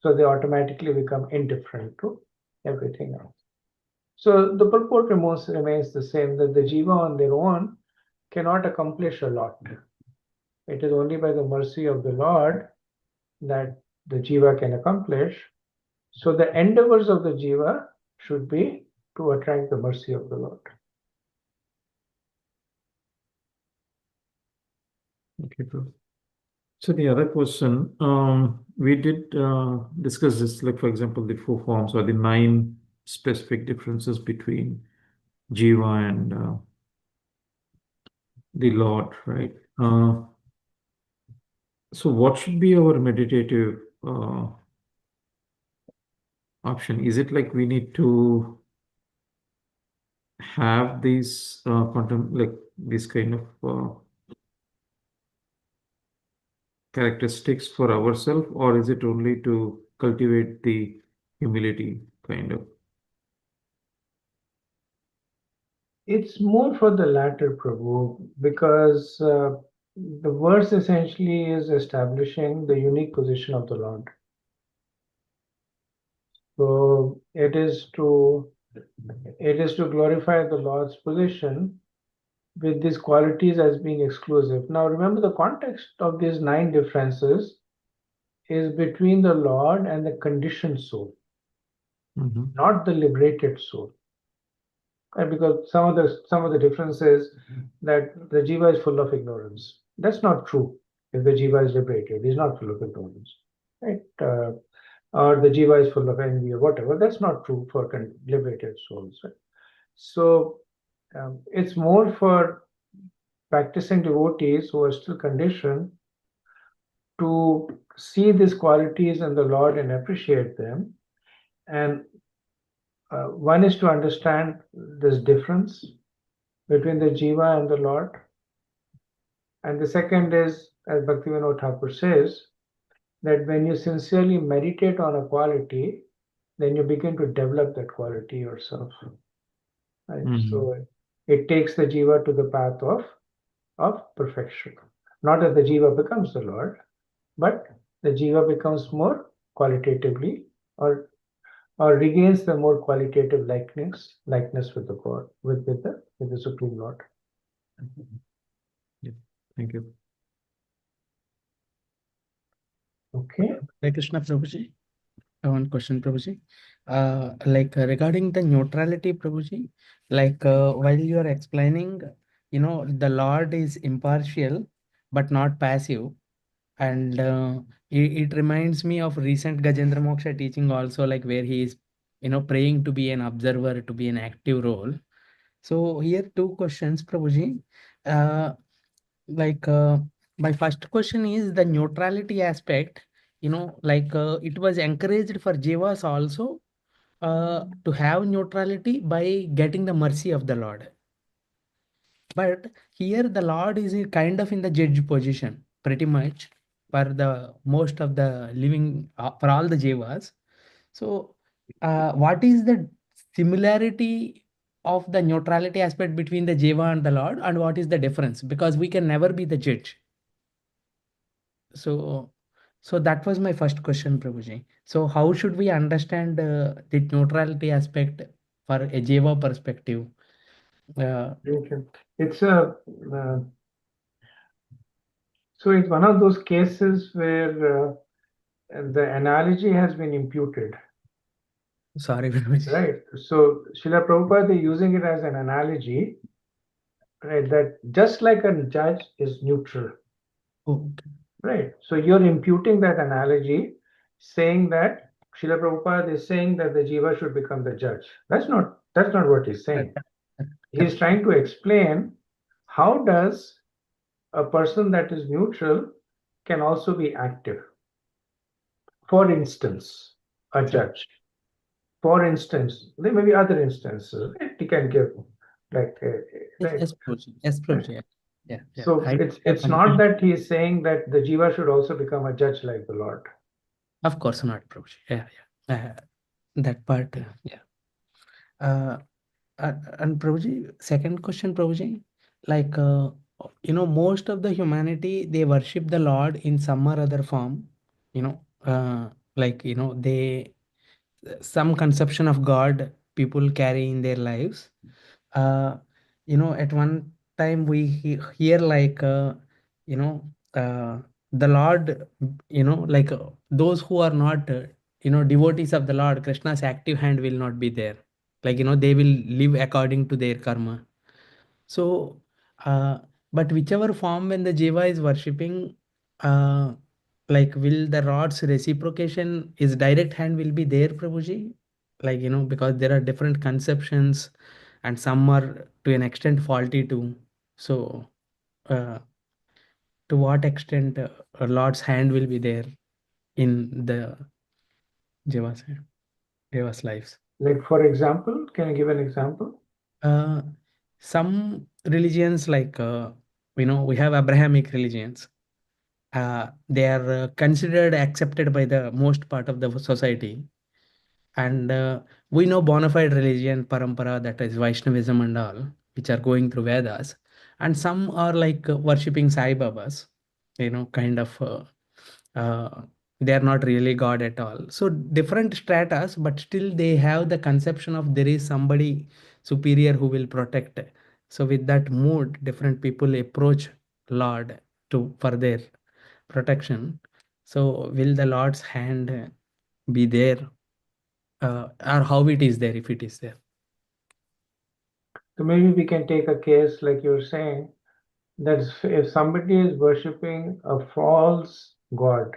So they automatically become indifferent to everything else. So the purport remains the same, that the jiva on their own cannot accomplish a lot. It is only by the mercy of the Lord that the jiva can accomplish. So the endeavors of the jiva should be to attract the mercy of the Lord. Okay, cool. So the other question, we did discuss this, like for example, the four forms or the nine specific differences between Jiva and the Lord, right? So what should be our meditative option? Is it like we need to have these like this kind of characteristics for ourselves, or is it only to cultivate the humility kind of? It's more for the latter, Prabhu, because the verse essentially is establishing the unique position of the Lord. So it is to glorify the Lord's position with these qualities as being exclusive. Now remember, the context of these 9 differences is between the Lord and the conditioned soul, not the liberated soul. And because some of the differences that the jiva is full of ignorance. That's not true. If the jiva is liberated, he's not full of ignorance, right? Or the jiva is full of envy or whatever. That's not true for liberated souls. Right? So it's more for practicing devotees who are still conditioned to see these qualities in the Lord and appreciate them. And one is to understand this difference between the jiva and the Lord. And the second is, as Bhaktivinoda Thakur says, that when you sincerely meditate on a quality, then you begin to develop that quality yourself. Right? So it takes the jiva to the path of perfection. Not that the jiva becomes the Lord, but the jiva becomes more qualitatively or regains the more qualitative likeness with the God, with the Supreme Lord. Yeah. Thank you. Okay. Hare Krishna, Prabhuji. One question, Prabhuji. Regarding the neutrality, Prabhuji, while you are explaining, the Lord is impartial but not passive. And it reminds me of recent Gajendra Moksha teaching also, like where he is, praying to be an observer, to be an active role. So here 2 questions, Prabhuji. Uh, my first question is the neutrality aspect. It was encouraged for jivas also to have neutrality by getting the mercy of the Lord. But here the Lord is kind of in the judge position, pretty much for the most of the living, for all the jivas. So, what is the similarity of the neutrality aspect between the jiva and the Lord, and what is the difference? Because we can never be the judge. So, that was my first question, Prabhuji. So, how should we understand the neutrality aspect for a jiva perspective? Okay. It's a so it's one of those cases where the analogy has been imputed. Sorry, Prabhuji. Right. So Srila Prabhupada is using it as an analogy, right? That just like a judge is neutral, Okay. right? So you're imputing that analogy, saying that Srila Prabhupada is saying that the jiva should become the judge. That's not what he's saying. He's trying to explain how does a person that is neutral can also be active. For instance, a judge. For instance, there may be other instances. Right? He can give like right. Yes, Prabhuji. Yes, Prabhuji. Yeah. So it's not that he is saying that the jiva should also become a judge like the Lord. Of course not, Prabhuji. Yeah. That part, yeah. Uh, and Prabhuji, second question, Prabhuji, most of the humanity, they worship the Lord in some or other form, they, some conception of God people carry in their lives. Uh, at one time we hear you know, the Lord, those who are not, devotees of the Lord, Krishna's active hand will not be there. They will live according to their karma. So, but whichever form when the jiva is worshipping, will the Lord's reciprocation, his direct hand will be there, Prabhuji? Because there are different conceptions and some are to an extent faulty too. So, uh, to what extent Lord's hand will be there in the jiva's, jiva's lives? Like for example, can you give an example? Uh, some religions we have Abrahamic religions. They are considered accepted by the most part of the society. And we know bona fide religion, parampara, that is Vaishnavism and all. which are going through Vedas, and some are like worshipping Sai Babas, kind of. They are not really God at all. So different stratas, but still they have the conception of there is somebody superior who will protect. So with that mood, different people approach Lord to for their protection. So will the Lord's hand be there, or how it is there if it is there? So maybe we can take a case like you're saying, that if somebody is worshipping a false god,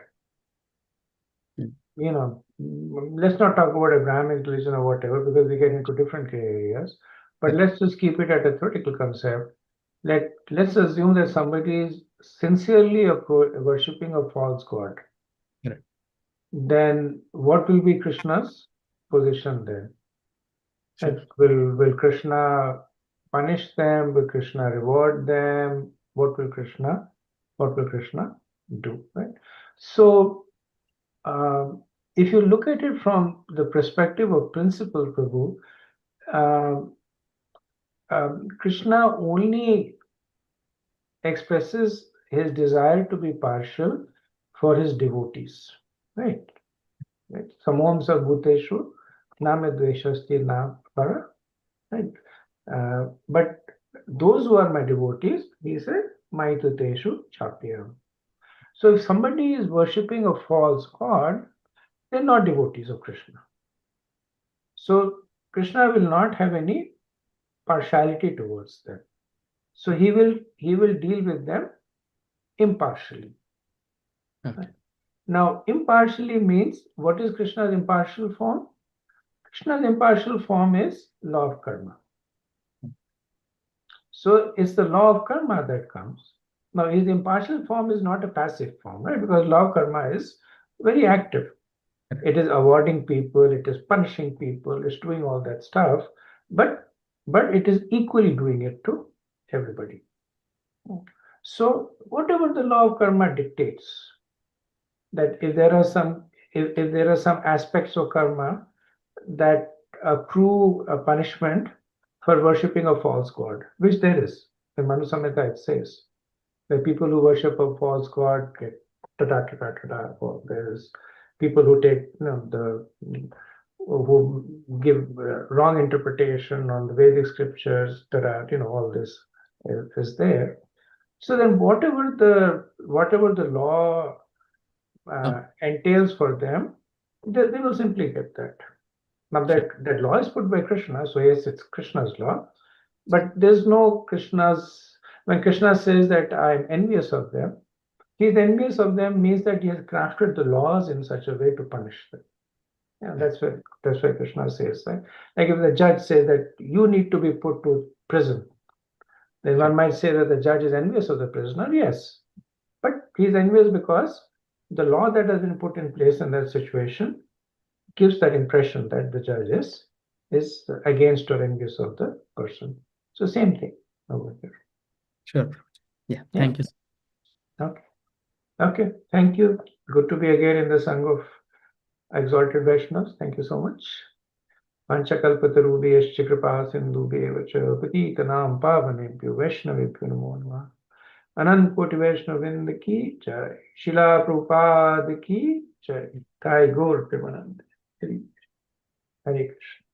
let's not talk about a Brahmin religion or whatever, because we get into different areas. But let's just keep it at a theoretical concept. Let's assume that somebody is sincerely worshipping a false god. Correct. Then what will be Krishna's position then? Sure. Will Krishna punish them? Will Krishna reward them? What will Krishna do? Right? So if you look at it from the perspective of principle, Prabhu, Krishna only expresses his desire to be partial for his devotees, right? Samom sa bhuteshu name dveshasti na para, right? But those who are my devotees, he said, maituteshu chapyam. So if somebody is worshipping a false god, they're not devotees of Krishna. So Krishna will not have any partiality towards them. So he will deal with them impartially. Okay. Now, impartially means, what is Krishna's impartial form? Krishna's impartial form is law of karma. So it's the law of karma that comes. Now, his impartial form is not a passive form, right? Because law of karma is very active. It is awarding people, it is punishing people, it's doing all that stuff, but it is equally doing it to everybody. So whatever the law of karma dictates, that if there are some aspects of karma that accrue a punishment for worshipping a false god, which there is. In Manu Samhita it says that people who worship a false god get or there's people who take who give wrong interpretation on the Vedic scriptures, all this is there. So then whatever the law entails for them, they will simply get that. Now that law is put by Krishna, so yes, it's Krishna's law, but there's no when Krishna says that I'm envious of them, he's envious of them means that he has crafted the laws in such a way to punish them. Yeah, that's why Krishna says, right? Like if the judge says that you need to be put to prison, then one might say that the judge is envious of the prisoner, yes. But he's envious because the law that has been put in place in that situation gives that impression that the judge is against or envious of the person. So same thing over here. Sure. Yeah. Thank you. Okay. Thank you. Good to be again in the Sangha of Exalted Vaishnavas. Thank you so much. Panchakalpatarubhyascha kripa sindhubhyeva cha patitanam pavanebhyo vaishnavebhyo namo namah. Anant Koti Vaishnavinda ki jai. Shila Prabhupada ki jai. Thai Gaur Premanand. Hare Krishna.